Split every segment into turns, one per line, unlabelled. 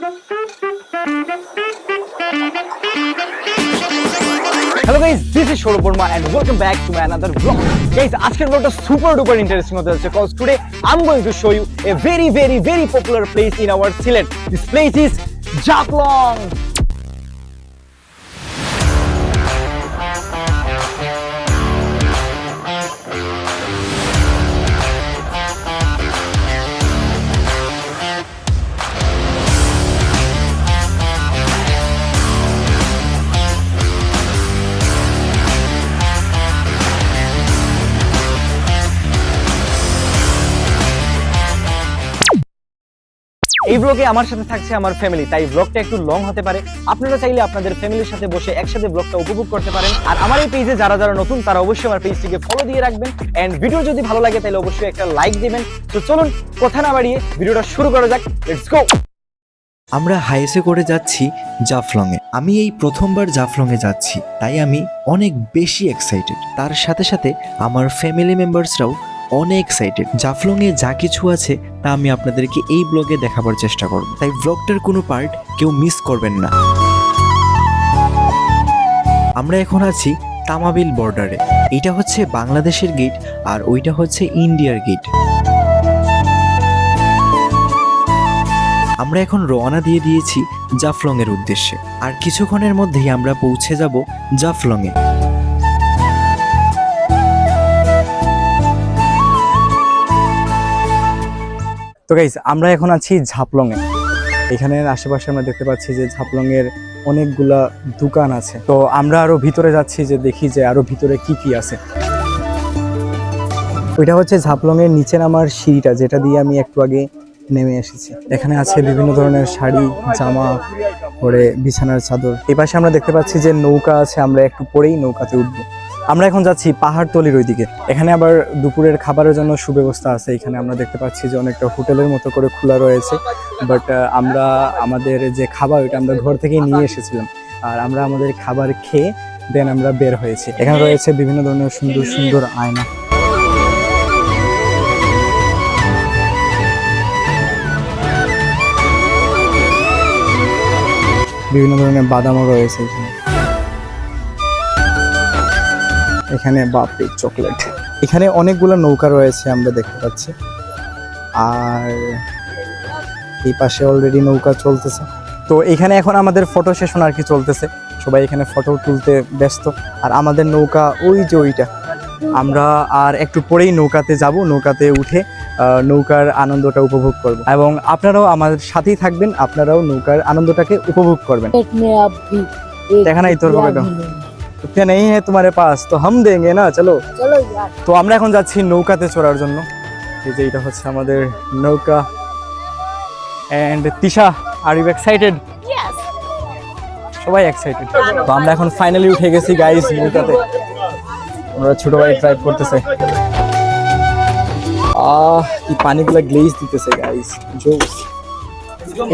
Hello guys, this is Shourabh Verma and welcome back to my another vlog. Guys, আজকের vlogটা super duper interesting হতে যাচ্ছে because today I'm going to show you a very popular place in our Sylhet. This place is Japlong. এই ব্লগে আমার সাথে থাকছে আমার family, তাই ব্লগটা একটু লং হতে পারে। আপনারা চাইলে আপনাদের ফ্যামিলির সাথে বসে একসাথে ব্লগটা উপভোগ করতে পারেন। আর আমার এই পেজে যারা যারা নতুন তারা অবশ্যই আমার পেজটিকে ফলো দিয়ে রাখবেন এন্ড ভিডিও যদি ভালো লাগে তাহলে অবশ্যই একটা লাইক দিবেন। তো চলুন কথা না বাড়িয়ে ভিডিওটা শুরু করা যাক, লেটস গো।
আমরা হাইসে করে যাচ্ছি জাফলংয়ে। আমি এই প্রথমবার জাফলংয়ে যাচ্ছি, তাই আমি অনেক বেশি এক্সাইটেড। তার সাথে সাথে আমার ফ্যামিলি মেম্বার্সরাও অনেক এক্সাইটেড। জাফলংয়ে যা কিছু আছে তা আমি আপনাদেরকে এই ব্লগে দেখাবার চেষ্টা করব, তাই ব্লগটার কোনো পার্ট কেউ মিস করবেন না। আমরা এখন আছি তামাবিল বর্ডারে। এটা হচ্ছে বাংলাদেশের গেট আর ওইটা হচ্ছে ইন্ডিয়ার গেট। আমরা এখন রওনা দিয়ে দিয়েছি জাফলংয়ের উদ্দেশ্যে, আর কিছুক্ষণের মধ্যেই আমরা পৌঁছে যাব জাফলংয়ে।
তো গাইস, আমরা এখন আছি ঝাপলংয়ে। এখানে আশেপাশে আমরা দেখতে পাচ্ছি যে ঝাপলংয়ের অনেকগুলা দোকান আছে। তো আমরা আরো ভিতরে যাচ্ছি যে দেখি যে আরো ভিতরে কি কি আছে। ওইটা হচ্ছে ঝাপলংয়ের নিচে নামার সিঁড়িটা, যেটা দিয়ে আমি একটু আগে নেমে এসেছি। এখানে আছে বিভিন্ন ধরনের শাড়ি, জামা, পরে বিছানার চাদর। এই পাশে আমরা দেখতে পাচ্ছি যে নৌকা আছে, আমরা একটু পরেই নৌকাতে উঠবো। আমরা এখন যাচ্ছি পাহাড়তলির ওইদিকে। এখানে আবার দুপুরের খাবারের জন্য সুব্যবস্থা আছে। এখানে আমরা দেখতে পাচ্ছি যে অনেকটা হোটেলের মতো করে খোলা রয়েছে, বাট আমরা আমাদের যে খাবার ওইটা আমরা ঘর থেকেই নিয়ে এসেছিলাম। আর আমরা আমাদের খাবার খেয়ে দেন আমরা বের হয়েছি। এখানে রয়েছে বিভিন্ন ধরনের সুন্দর সুন্দর আয়না। বিভিন্ন ধরনের বাদামও রয়েছে এখানে। এখানে বাপরে চকলেট। এখানে অনেকগুলো নৌকা রয়েছে আমরা দেখতে পাচ্ছি। আর এই পাশে অলরেডি নৌকা চলতেছে। তো এখানে এখন আমাদের ফটো সেশন আর কি চলতেছে। সবাই এখানে ফটো তুলতে ব্যস্ত। আর আমাদের নৌকা ওই যে ওইটা। আমরা আর একটু পরেই নৌকাতে যাব। নৌকাতে উঠে নৌকার আনন্দটা উপভোগ করব এবং আপনারাও আমাদের সাথেই থাকবেন। আপনারাও নৌকার আনন্দটাকে উপভোগ করবেন। দেখা নাই তোর হবে क्या नहीं है तुम्हारे पास तो हम देंगे ना, चलो चलो यार। তো আমরা এখন যাচ্ছি নৌকাতে চড়ার জন্য। এই যে এটা হচ্ছে আমাদের নৌকা। And Tisha, are you excited? Yes, সবাই এক্সাইটেড। তো আমরা এখন ফাইনালি উঠে গেছি গাইস নৌকাতে। আমরা ছোট ভাই ড্রাইভ করতেছে। কি পানিগুলো গ্লেজ দিতেছে গাইস, জোস।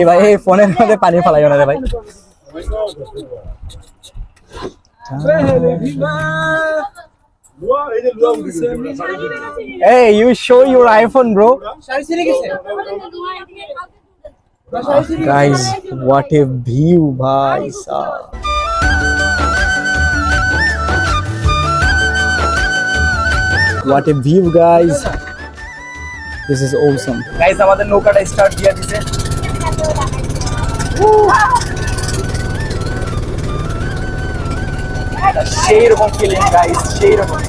এই ভাই এই ফোনের মধ্যে পানি ফেলাইও না রে ভাই। Hey, you show your iPhone, bro. Guys, what a view, bhai sahab. What a view, guys. This is awesome. Guys, আমাদের নৌকাটা স্টার্ট দিয়ে দিছে। সেই রকম ফিলিং গাইস, সেই রকম।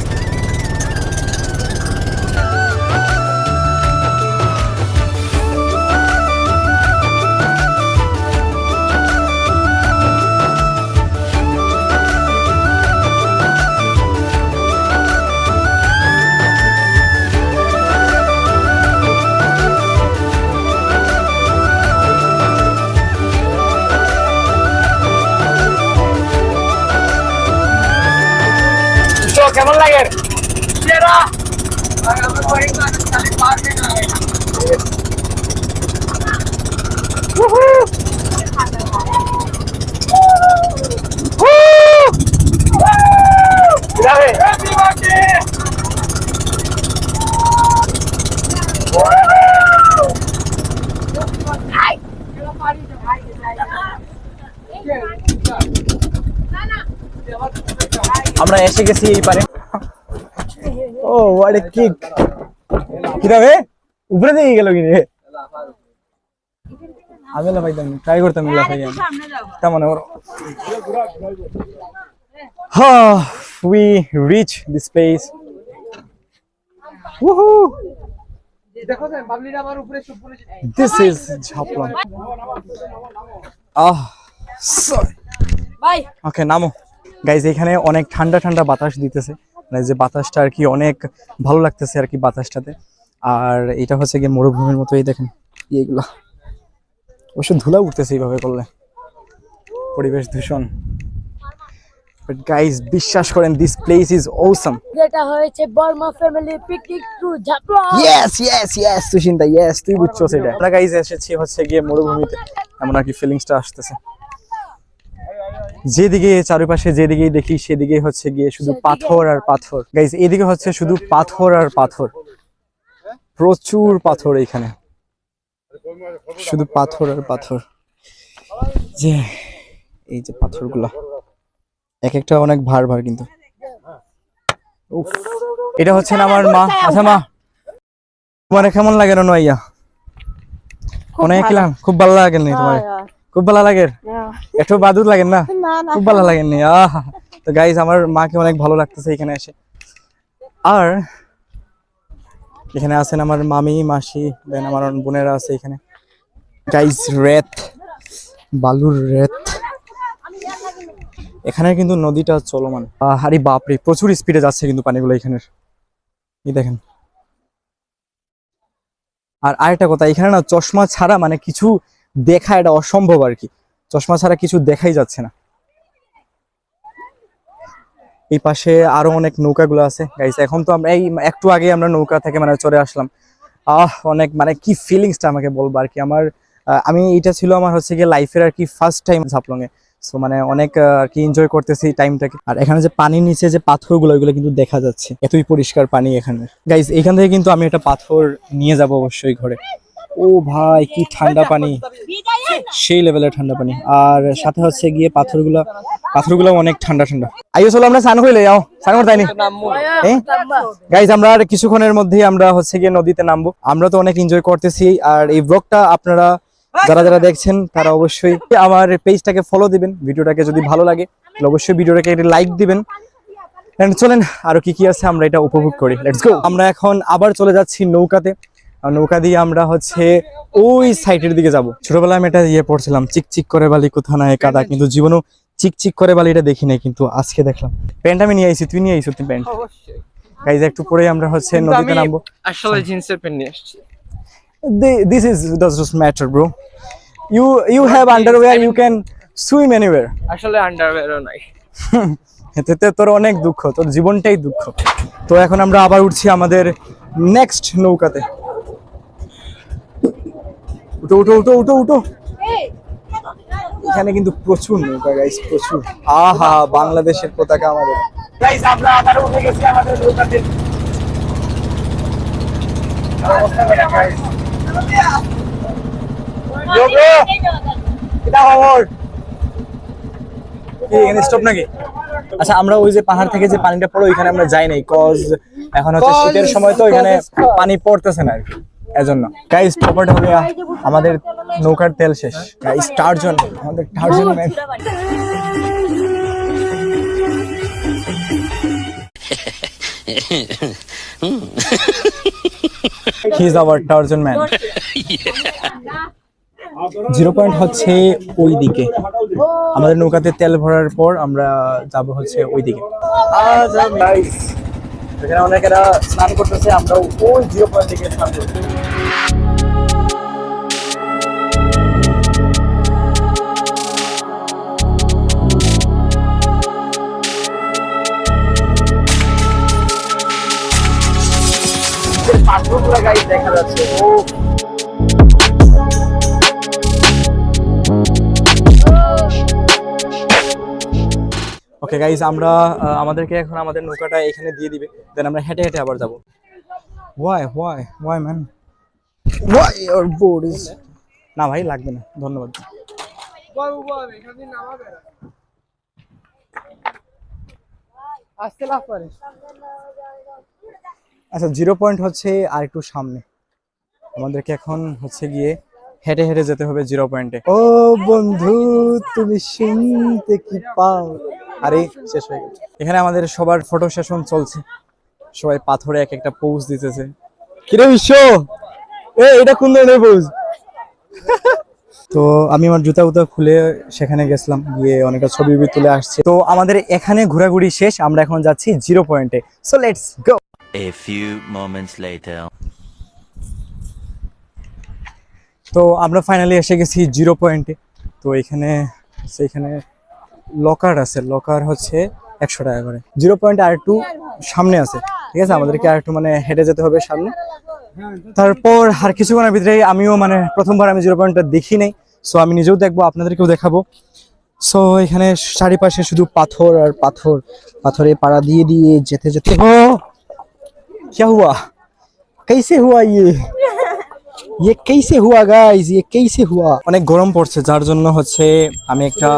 কেমন লাগে? সেরা। আমরা এসে গেছি এই পারে। ও হোয়াট এ কিক! কিরা রে উপরে দিয়ে গেল কি রে? আমি লাফাইতাম, ট্রাই করতাম লাফাই আমি, তা মনে করো। We reach this place. Woohoo! This is Japlong. Sorry. Okay, নামো। গাইজ এখানে অনেক ঠান্ডা ঠান্ডা বাতাস দিতেছে, মানে যে বাতাসটা আর কি অনেক ভালো লাগতেছে আর কি বাতাসটাতে। আর এটা হচ্ছে কি মরুভূমির মতো, এই দেখেন এইগুলা অবশ্য ধুলা উঠতেছে এইভাবে করলে, পরিবেশ দূষণ। বাট গাইজ বিশ্বাস করেন দিস প্লেস ইজ অসাম।
যেটা হয়েছে Barma family picnic to Jaflong.
Yes Suchinta, yes তুই বুঝছো সেটা। আমরা গাইজ এসেছি হচ্ছে গিয়ে মরুভূমিতে, এমন আর কি ফিলিংসটা আসতেছে। যেদিকে চারিপাশে যেদিকেই দেখি সেদিকে হচ্ছে গিয়ে শুধু পাথর আর পাথর। গাইজ এদিকে হচ্ছে শুধু পাথর আর পাথর, প্রচুর পাথর এখানে, শুধু পাথর আর পাথর। যে এই যে পাথরগুলা এক একটা অনেক ভার ভার, কিন্তু উফ। এটা হচ্ছে না আমার মা। আচ্ছা মা, তোমার কেমন লাগে রনইয়া? অনেক খুব ভালো লাগেনি তোমার? খুব ভালো লাগে, একটু বাদুর লাগেন না? খুব ভালো লাগেনি। তো গাইজ আমার মাকে অনেক ভালো লাগতেছে এখানে এসে। আর এখানে আছেন আমার মামি মাসি, দেন আমার বোনেরা আছে এখানে। গাইজ রেত, বালুর রেত। এখানে কিন্তু নদীটা চলমান, আরে বাপরে প্রচুর স্পিডে যাচ্ছে কিন্তু পানিগুলো এখানের, এই দেখেন। আর আরেকটা কথা, এখানে না চশমা ছাড়া মানে কিছু দেখা এটা অসম্ভব আর কি, চশমা ছাড়া কিছু দেখাই যাচ্ছে না। এই পাশে আরো অনেক নৌকাগুলো আছে গাইস। এখন তো আমরা এই একটু আগে আমরা নৌকা থেকে মানে চলে আসলাম। অনেক মানে কি ফিলিংসটা আমাকে বলবো আর কি। আমি এটা ছিল আমার হচ্ছে গিয়ে লাইফের আর কি ফার্স্ট টাইম ঝাপলং এ। সো মানে অনেক আর কি এনজয় করতেছি টাইমটাকে। আর এখানে যে পানির নিচে যে পাথরগুলো ওইগুলো কিন্তু দেখা যাচ্ছে, এতই পরিষ্কার পানি এখানে গাইস। এখান থেকে কিন্তু আমি একটা পাথর নিয়ে যাব অবশ্যই ঘরে। ও ভাই কি ঠান্ডা পানি, সেই লেভেলের ঠান্ডা পানি। আর সাথে হচ্ছে গিয়ে পাথরগুলো অনেক ঠান্ডা ঠান্ডা। আইও চলো আমরা স্নান করলে যাও, স্নান করতে আইনি গাইস। আমরা আর কিছুক্ষণের মধ্যেই আমরা হচ্ছে গিয়ে নদীতে নামবো। আমরা তো অনেক এনজয় করতেছি। আর এই ব্লগটা আপনারা যারা যারা দেখছেন তারা অবশ্যই আমার পেজটাকে ফলো দিবেন। ভিডিওটাকে যদি ভালো লাগে তাহলে অবশ্যই ভিডিওটাকে একটা লাইক দিবেন। চলেন আরো কি কি আছে আমরা এটা উপভোগ করি, লেটস গো। আমরা এখন আবার চলে যাচ্ছি নৌকাতে। নৌকা দিয়ে আমরা হচ্ছে ওই সাইডের দিকে যাব। ছোটবেলায় আমি এটা পড়ছিলাম, চিকচিক করে বালি কোথা নাই কাদা, কিন্তু জীবনেও চিকচিক করে বালি এটা দেখি নাই, কিন্তু আজকে দেখলাম। প্যান্ট আমি নিয়ে আইছি, তুই নিয়ে আইছিস তুই প্যান্ট? গাইজ একটু পরে আমরা হচ্ছে নদীতে নামবো।
আসলে জিন্সের প্যান্ট নিয়ে আসছি।
This does not matter bro, you have underwear, you can swim anywhere.
আসলে আন্ডারওয়্যারও নাই।
এতে তোর অনেক দুঃখ, তোর জীবনটাই দুঃখ। তো এখন আমরা আবার উঠছি আমাদের নেক্সট নৌকাতে। উঠো উঠো উঠো উঠো উঠো। এখানে কিন্তু প্রচুর নৌকা গাইস, প্রচুর। আহা বাংলাদেশের পতাকা আমাদের। গাইস আমরা আবার উঠে গেছি আমাদের নৌকাতে। এখানে স্টপ নাকি? আচ্ছা আমরা ওই যে পাহাড় থেকে যে পানিটা পড়ে ওইখানে আমরা যাই নাই, কজ এখন হচ্ছে শীতের সময় তো এখানে পানি পড়তেছে না আর কি, এজন্য। গাইস প্রপার্ট হবে আমাদের নৌকার তেল শেষ। গাইস টার্জন, আমাদের Tarzan man. He is our Tarzan man. 0 point হচ্ছে ওই দিকে। আমাদের নৌকাতে তেল ভরার পর আমরা যাব হচ্ছে ওই দিকে। এখানে অনেকেরা স্নান করতেছে, আমরা ওই 0 পয়েন্ট থেকে স্নান করছি। পাথরগুলো গাইস দেখা যাচ্ছে। ওকে গাইস আমরা আমাদেরকে এখন আমাদের নৌকাটা এখানে দিয়ে দিবে, দেন আমরা হেঁটে হেঁটে আবার যাব। Why man? Why your boat is... না ভাই লাগবে না, ধন্যবাদ। আচ্ছা, 0 পয়েন্ট হচ্ছে আর একটু সামনে। আমাদেরকে এখন হচ্ছে গিয়ে হেঁটে হেঁটে যেতে হবে 0 পয়েন্টে। ও বন্ধু তুমি শুনতে কি পাও, আরে শেষ হয়ে গেছে। এখানে আমাদের সবার ফটো সেশন চলছে, সবাই পাথরে এক একটা পোজ দিতেছে। কিরে বিশ্ব, এটা কোন ধরনের পোজ? তো আমি আমার জুতা উতা খুলে সেখানে গেছিলাম, গিয়ে অনেকটা ছবি তুলে আসছে। তো আমাদের এখানে ঘোরাঘুরি শেষ, আমরা এখন যাচ্ছি 0 পয়েন্টে। So let's go.
A few moments later.
তো আমরা ফাইনালি এসে গেছি 0 পয়েন্টে। তো এখানে লকার আছে, লকার হচ্ছে 100 টাকা করে। 0 পয়েন্ট আর একটু সামনে আছে, ঠিক আছে, আমাদেরকে আর একটু মানে হেঁটে যেতে হবে সামনে। তারপর আর কিছুক্ষণের ভিতরে আমিও মানে প্রথমবার আমি 0 পয়েন্টটা দেখি নাই, সো আমি নিজেও দেখবো, আপনাদেরকেও দেখাবো। সো এখানে চারিপাশে শুধু পাথর আর পাথর, পাথরে পাড়া দিয়ে দিয়ে যেতে যেতে क्या हुआ, कैसे हुआ ये कैसे हुआ गाइस, ये कैसे हुआ? অনেক গরম পড়ছে, যার জন্য হচ্ছে আমি একটা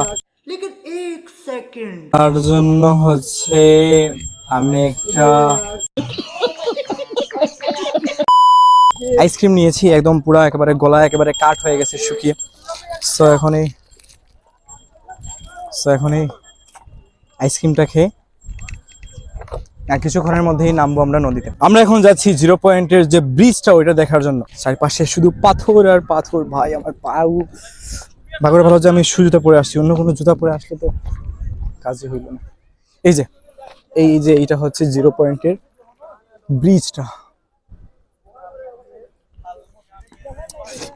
আইসক্রিম নিয়েছি, একদম পুরো একেবারে গলা একেবারে কাট হয়ে গেছে শুকিয়ে। সো এখন এই আইসক্রিমটা খেয়ে আর কিছুক্ষণের মধ্যেই নামবো আমরা নদীতে। আমরা এখন যাচ্ছি 0 পয়েন্টের যে ব্রিজটা, ওইটা দেখার জন্য। চারপাশে শুধু পাথর আর পাথর। ভাই আমার পাও ভাগরে ভালো যে আমি জুতা পরে আসছি, অন্য কোনো জুতা পরে আসলে তো কাজই হইল না। এই যে এইটা হচ্ছে 0 পয়েন্টের ব্রিজটা।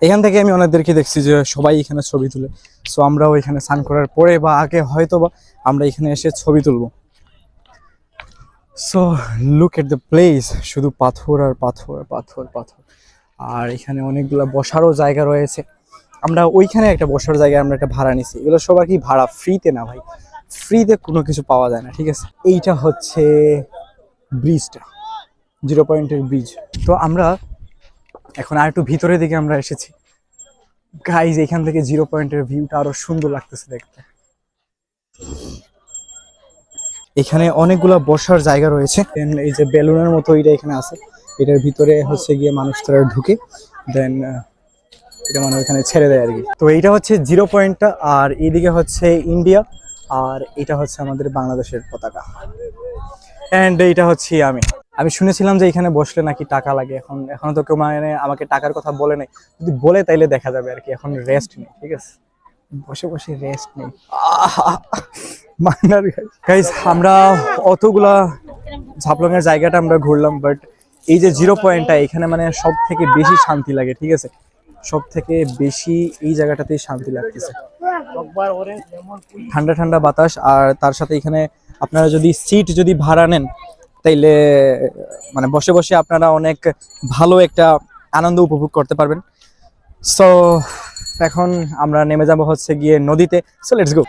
এখান থেকে আমি অনেকদেরকে দেখছি যে সবাই এখানে ছবি তুলে। সো আমরাও এখানে স্নান করার পরে বা আগে হয়তো বা আমরা এখানে এসে ছবি তুলবো। So look at the place, শুধু পাথর আর পাথর, পাথর পাথর। আর এখানে অনেকগুলো বসারও জায়গা রয়েছে। আমরা ওইখানে একটা বসার জায়গায় আমরা একটা ভাড়া নিছি। এগুলো সবার কি ভাড়া, ফ্রিতে না ভাই, ফ্রিতে কোনো কিছু পাওয়া যায় না, ঠিক আছে। এইটা হচ্ছে ব্রিজটা, 0 পয়েন্টের ব্রিজ। তো আমরা এখন আর একটু ভিতরের দিকে আমরা এসেছি গাইজ। এখান থেকে 0 পয়েন্টের ভিউটা আরো সুন্দর লাগতেছে দেখতে। এখানে অনেকগুলা বসার জায়গা রয়েছে। এই যে বেলুনের মতো এটা এখানে আছে, এটার ভিতরে হচ্ছে গিয়ে মানুষ তারা ঢুকে, দেন এটা মানে ওইখানে ছেড়ে দেয় আর কি। তো এইটা হচ্ছে 0 পয়েন্টটা, আর এইদিকে হচ্ছে ইন্ডিয়া, আর এটা হচ্ছে আমাদের বাংলাদেশের পতাকা। অ্যান্ড এইটা হচ্ছে আমি শুনেছিলাম যে এখানে বসলে নাকি টাকা লাগে। এখনো তো কেউ মানে আমাকে টাকার কথা বলে নাই, যদি বলে তাইলে দেখা যাবে আর কি। এখন রেস্ট নেই, ঠিক আছে, বসে বসে রেস্ট নেই। গাইস আমরা অতগুলা ঝাপলং এর জায়গাটা আমরা ঘুরলাম, বাট এই যে 0 পয়েন্টটা, এখানে মানে সব থেকে বেশি শান্তি লাগে, ঠিক আছে, সব থেকে বেশি এই জায়গাটাতেই শান্তি লাগতেছে। ঠান্ডা ঠান্ডা বাতাস, আর তার সাথে এখানে আপনারা যদি সিট যদি ভাড়া নেন তাইলে মানে বসে বসে আপনারা অনেক ভালো একটা আনন্দ উপভোগ করতে পারবেন। সো এখন আমরা নেমে যাব হচ্ছে গিয়ে নদীতে। So let's go.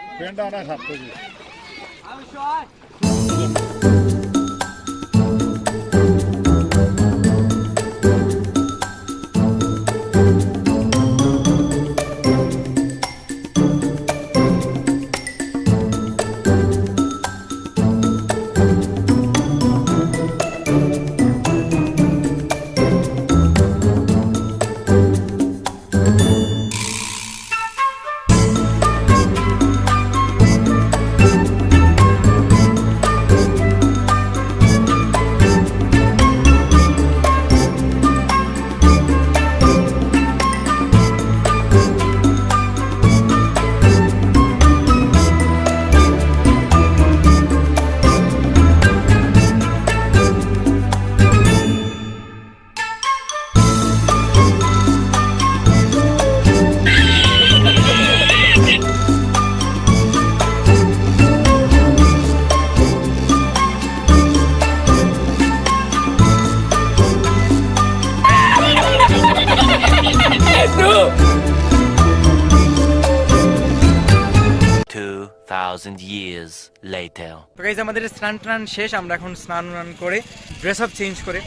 years later.
তো গাইস আমাদের স্নান টান শেষ, আমরা এখন স্নান করে ড্রেস আপ চেঞ্জ করে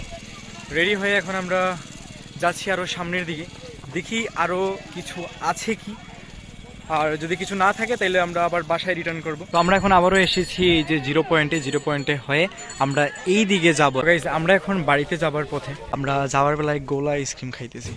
রেডি হয়ে এখন আমরা যাচ্ছি আরো সামনের দিকে, দেখি আরো কিছু আছে কি। আর যদি কিছু না থাকে তাহলে আমরা আবার বাসায় রিটার্ন করব। তো আমরা এখন আবারও এসেছি এই যে জিরো পয়েন্টে হয়ে আমরা এই দিকে যাবো। গাইস আমরা এখন বাড়িতে যাবার পথে, আমরা যাওয়ার বেলায় গোলা আইসক্রিম খাইতেছি।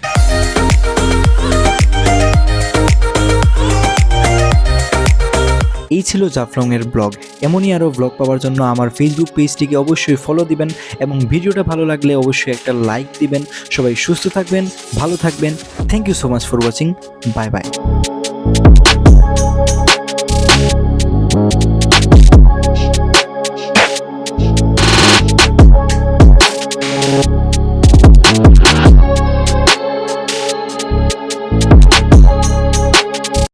এই ছিল জাফলংয়ের ব্লগ। এমনই আরও ব্লগ পাওয়ার জন্য আমার ফেসবুক পেজটিকে অবশ্যই ফলো দিবেন এবং ভিডিওটা ভালো লাগলে অবশ্যই একটা লাইক দিবেন। সবাই সুস্থ থাকবেন, ভালো থাকবেন। Thank you so much for watching. Bye by.